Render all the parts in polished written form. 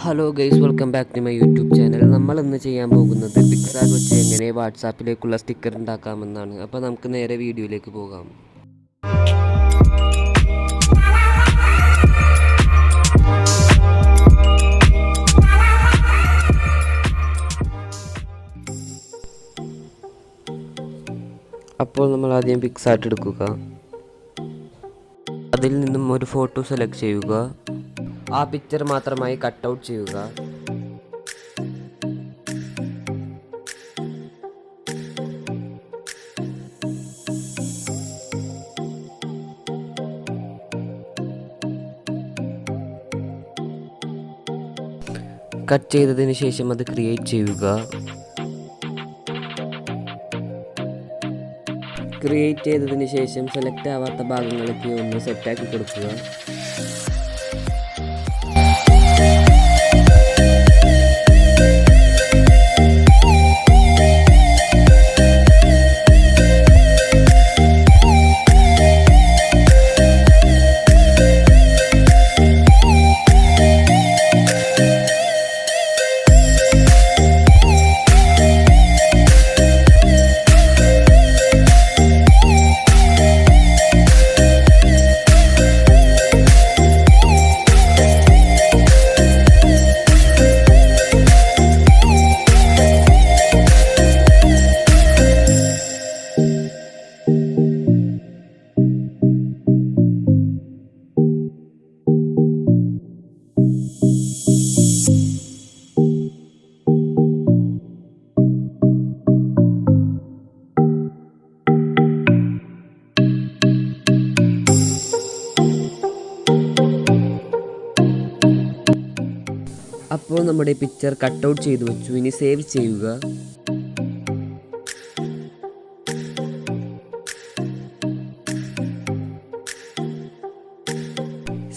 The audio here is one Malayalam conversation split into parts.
Hello guys, welcome back to my YouTube channel. നമ്മൾ ഇന്ന് ചെയ്യാൻ പോകുന്നത് പിക്സാർട്ട് വെച്ച് എങ്ങനെ വാട്സാപ്പിലേക്കുള്ള സ്റ്റിക്കർ ഉണ്ടാക്കാമെന്നാണ്. അപ്പോൾ നമുക്ക് നേരെ വീഡിയോയിലേക്ക് പോകാം. അപ്പോൾ നമ്മൾ ആദ്യം പിക്സാർട്ട് എടുക്കുക. അതിൽ നിന്നും ഒരു ഫോട്ടോ സെലക്ട് ചെയ്യുക. ആ പിക്ചർ മാത്രമായി കട്ട് ഔട്ട് ചെയ്യുക. കട്ട് ചെയ്തതിന് ശേഷം അത് ക്രിയേറ്റ് ചെയ്യുക. ക്രിയേറ്റ് ചെയ്തതിന് ശേഷം സെലക്ട് ആവാത്ത ഭാഗങ്ങളൊക്കെ ഒന്ന് സെറ്റാക്കി കൊടുക്കുക. അപ്പോൾ നമ്മുടെ പിക്ചർ കട്ട് ഔട്ട് ചെയ്തു വെച്ചു. ഇനി സേവ് ചെയ്യുക.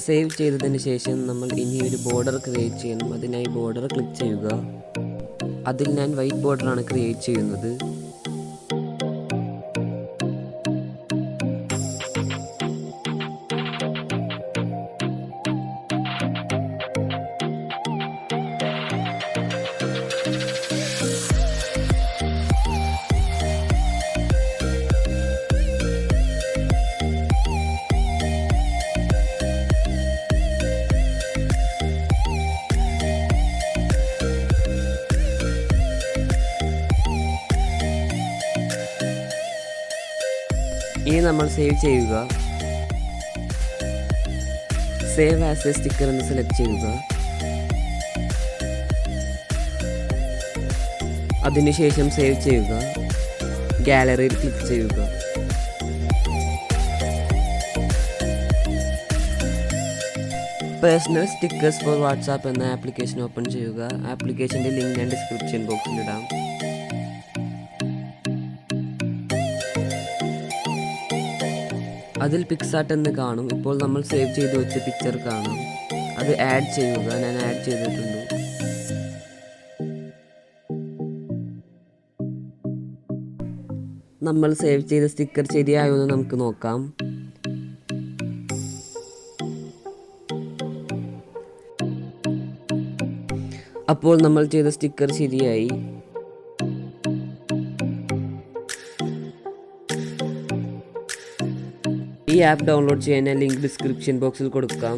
സേവ് ചെയ്തതിന് ശേഷം നമ്മൾ ഇനി ഒരു ബോർഡർ ക്രിയേറ്റ് ചെയ്യണം. അതിനായി ബോർഡർ ക്ലിക്ക് ചെയ്യുക. അതിൽ ഞാൻ വൈറ്റ് ബോർഡറാണ് ക്രിയേറ്റ് ചെയ്യുന്നത്. ഇനി നമ്മൾ സേവ് ചെയ്യുക. സേവ് ആസ് എ സ്റ്റിക്കർ എന്ന് സെലക്ട് ചെയ്യുക. അതിനുശേഷം സേവ് ചെയ്യുക. ഗാലറിയിൽ ക്ലിക്ക് ചെയ്യുക. പേഴ്സണൽ സ്റ്റിക്കേഴ്സ് ഫോർ വാട്സാപ്പ് എന്ന ആപ്ലിക്കേഷൻ ഓപ്പൺ ചെയ്യുക. ആപ്ലിക്കേഷൻ്റെ ലിങ്ക് ഞാൻ ഡിസ്ക്രിപ്ഷൻ ബോക്സിൽ ഇടാം. അതിൽ പിക്സാർട്ട് എന്ന് കാണും. ഇപ്പോൾ നമ്മൾ സേവ് ചെയ്ത് വെച്ച പിക്ചർ കാണാം. അത് ആഡ് ചെയ്യുക. ഞാൻ ആഡ് ചെയ്തിട്ടുണ്ട്. നമ്മൾ സേവ് ചെയ്ത സ്റ്റിക്കർ ശരിയായോ എന്ന് നമുക്ക് നോക്കാം. അപ്പോൾ നമ്മൾ ചെയ്ത സ്റ്റിക്കർ ശരിയായി. ഈ ആപ്പ് ഡൗൺലോഡ് ചെയ്യാൻ ലിങ്ക് ഡിസ്ക്രിപ്ഷൻ ബോക്സിൽ കൊടുക്കാം.